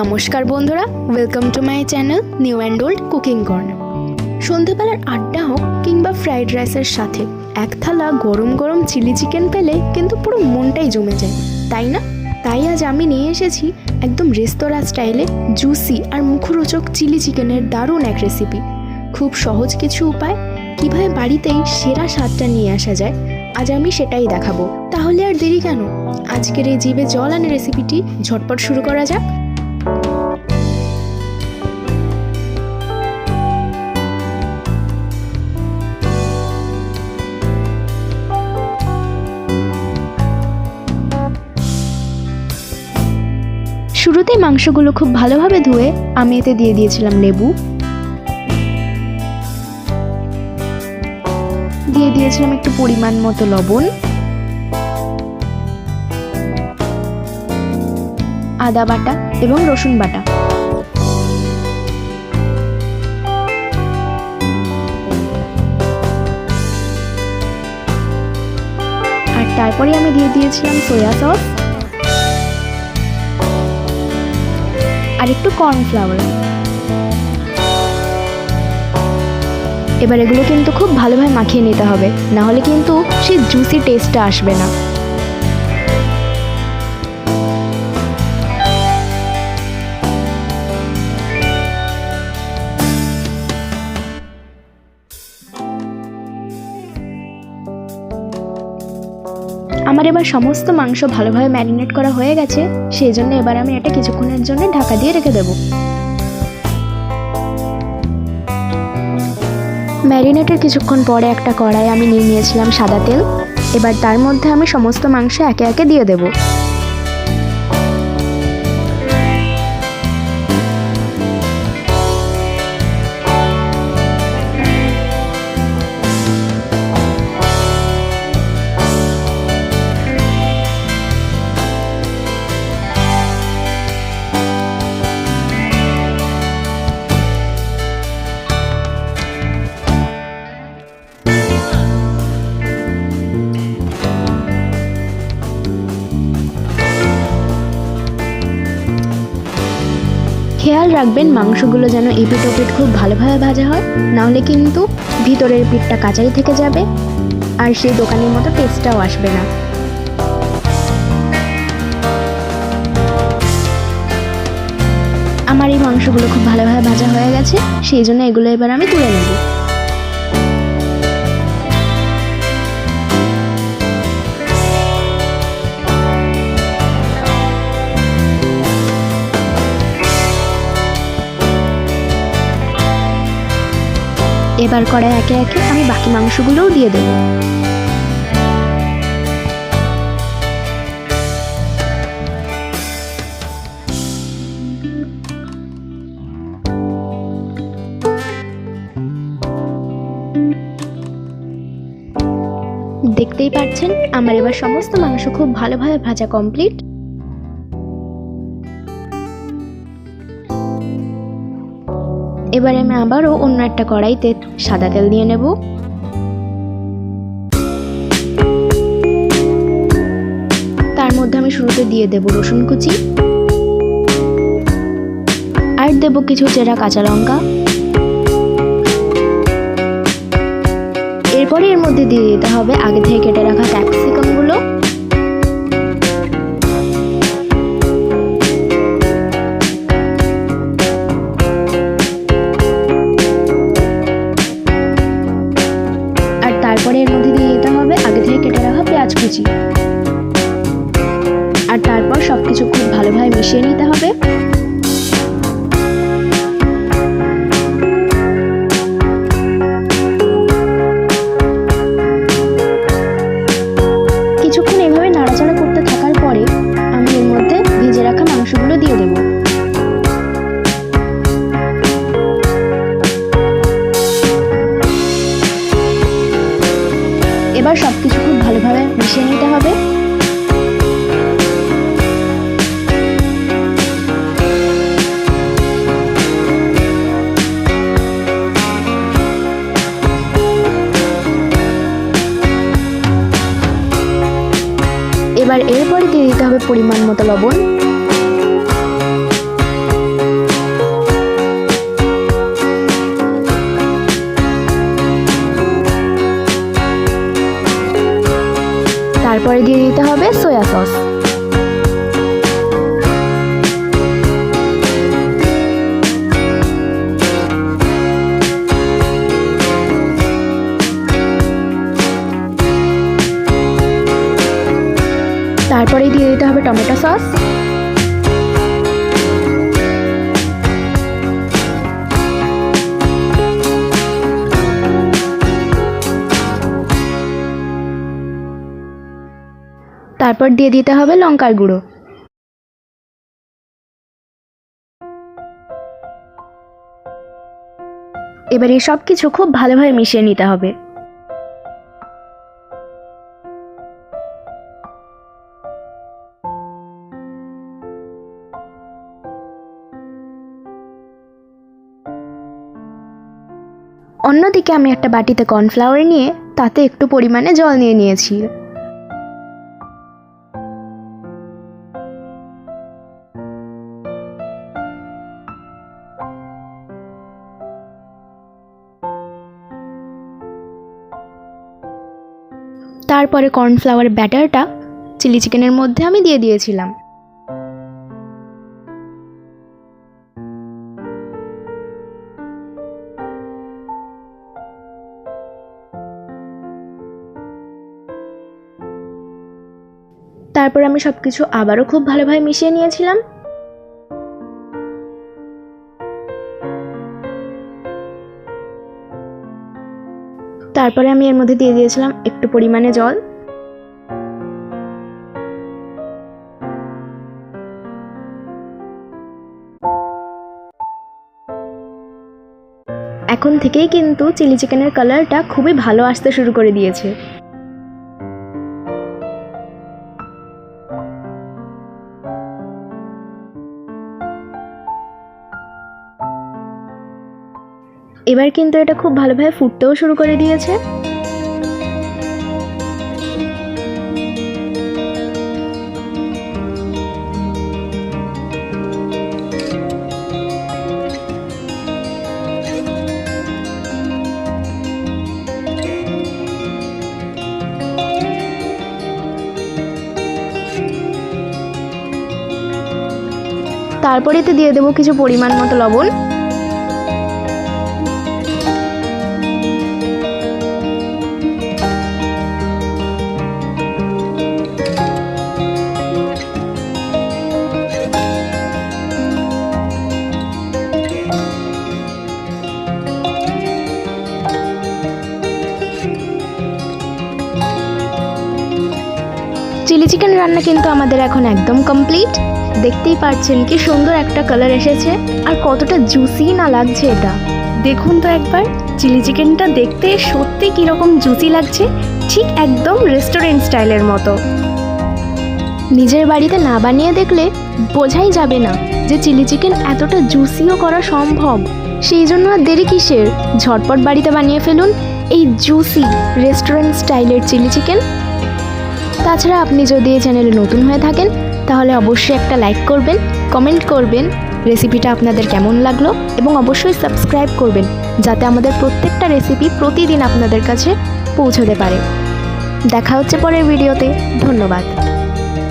নমস্কার বন্ধুরা, welcome to my channel new and old cooking corner. সন্ধ্যেবেলার আড্ডা হোক কিংবা ফ্রাইড রাইসের সাথে এক থালা গরম গরম চিলি চিকেন পেলে কিন্তু পুরো মনটাই জমে যায়, তাই না? তাই আজ আমি নিয়ে এসেছি একদম রেস্তোরাঁ স্টাইলে জুসি আর মুখরোচক চিলি চিকেনের দারুণ এক রেসিপি। খুব সহজ কিছু উপায় কীভাবে বাড়িতেই সেরা স্বাদটা নিয়ে আসা যায়, আজ আমি সেটাই দেখাবো। তাহলে আর দেরি কেন, আজকের এই জিভে জল আনে রেসিপিটি ঝটপট শুরু করা যাক। শুরুতেই মাংসগুলো খুব ভালোভাবে ধুয়ে আমি এতে দিয়ে দিয়েছিলাম লেবু, দিয়ে দিয়েছিলাম একটু পরিমাণ মতো লবণ, আদা বাটা এবং রসুন বাটা। আর তারপরে আমি দিয়ে দিয়েছিলাম সয়া সস আর একটু কর্নফ্লাওয়ার। এবার এগুলো কিন্তু খুব ভালোভাবে মাখিয়ে নিতে হবে, না হলে কিন্তু সেই জুসি টেস্টটা আসবে না। আমার এবার সমস্ত মাংস ভালোভাবে ম্যারিনেট করা হয়ে গেছে, সেই জন্য এবার আমি এটা কিছুক্ষণের জন্য ঢাকা দিয়ে রেখে দেব। ম্যারিনেটের কিছুক্ষণ পরে একটা কড়াই আমি নিয়ে নিয়েছিলাম সাদা তেল। এবার তার মধ্যে আমি সমস্ত মাংস একে একে দিয়ে দেব। খেয়াল রাখবেন মাংসগুলো যেন এপিট ওপিট খুব ভালোভাবে ভাজা হয়, নাহলে কিন্তু ভিতরের পিঠটা কাঁচাই থেকে যাবে আর সেই দোকানের মতো টেস্টটাও আসবে না। আমার এই মাংসগুলো খুব ভালোভাবে ভাজা হয়ে গেছে, সেই জন্য এগুলো এবার আমি তুলে নেব। এবার কড়াই একে একে আমি বাকি মাংসগুলোও দিয়ে দেব। দেখতেই পাচ্ছেন আমার এবার সমস্ত মাংস খুব ভালোভাবে ভাজা কমপ্লিট। এবারে আমি আবারও অন্য একটা কড়াইতে সাদা তেল দিয়ে নেব। তার মধ্যে আমি শুরুতে দিয়ে দেব রসুন কুচি আর দেব কিছু চেরা কাঁচা লঙ্কা। এরপরে এর মধ্যে দিয়ে দিতে হবে আগে থেকে কেটে রাখা ক্যাপসিকামগুলো। তারপরে এর মধ্যে দিয়ে দিতে হবে আগে থেকে কেটে রাখা পেঁয়াজ কুচি। আর তারপর সবকিছু খুব ভালোভাবে মিশিয়ে নিতে হবে। কিছুক্ষণ এভাবে নাড়াচাড়া করতে থাকার পরে আমি এর মধ্যে ভেজে রাখা মাংসগুলো দিয়ে দেব। এবার সবকিছু খুব ভালোভাবে মিশিয়ে নিতে হবে। এবার এরপরে দিয়ে দিতে হবে পরিমাণ মতো লবণ। তারপরে দিয়ে দিতে হবে সয়া সস। তারপরে দিয়ে দিতে হবে টমেটো সস। তারপর দিয়ে দিতে হবে লঙ্কার গুঁড়ো। এবার এই সব কিছু খুব ভালোভাবে মিশিয়ে নিতে হবে। অন্যদিকে আমি একটা বাটিতে কর্নফ্লাওয়ার নিয়ে তাতে একটু পরিমাণে জল নিয়ে নিয়েছি। তারপরে কর্নফ্লাওয়ার ব্যাটারটা চিলি চিকেনের মধ্যে আমি দিয়ে দিয়েছিলাম। তারপর আমি সব কিছু আবারও খুব ভালোভাবে মিশিয়ে নিয়েছিলাম। তারপরে আমি এর মধ্যে দিয়ে দিয়েছিলাম একটু পরিমাণে জল। এখন থেকেই কিন্তু চিলি চিকেনের কালারটা খুবই ভালো আসতে শুরু করে দিয়েছে। এবার কিন্তু এটা খুব ভালোভাবে ফুটতেও শুরু করে দিয়েছে। তারপরে এতে দিয়ে দেবো কিছু পরিমাণ মতো লবণ। চিলি চিকেন রান্না কিন্তু আমাদের এখন একদম কমপ্লিট। দেখতেই পাচ্ছেন কি সুন্দর একটা কালার এসেছে আর কতটা জুসি না লাগছে এটা। দেখুন তো একবার চিলি চিকেনটা দেখতে সত্যি কীরকম জুসি লাগছে, ঠিক একদম রেস্টুরেন্ট স্টাইলের মতো। নিজের বাড়িতে না বানিয়ে দেখলে বোঝাই যাবে না যে চিলি চিকেন এতটা জুসিও করা সম্ভব। সেই জন্য আর দেরি কিসের, ঝটপট বাড়িতে বানিয়ে ফেলুন এই জুসি রেস্টুরেন্ট স্টাইলের চিলি চিকেন। তাছাড়া আপনি যদি এই চ্যানেলে নতুন হয়ে থাকেন তাহলে অবশ্যই একটা লাইক করবেন, কমেন্ট করবেন রেসিপিটা আপনাদের কেমন লাগলো, এবং অবশ্যই সাবস্ক্রাইব করবেন যাতে আমাদের প্রত্যেকটা রেসিপি প্রতিদিন আপনাদের কাছে পৌঁছতে পারে। দেখা হচ্ছে পরের ভিডিওতে। ধন্যবাদ।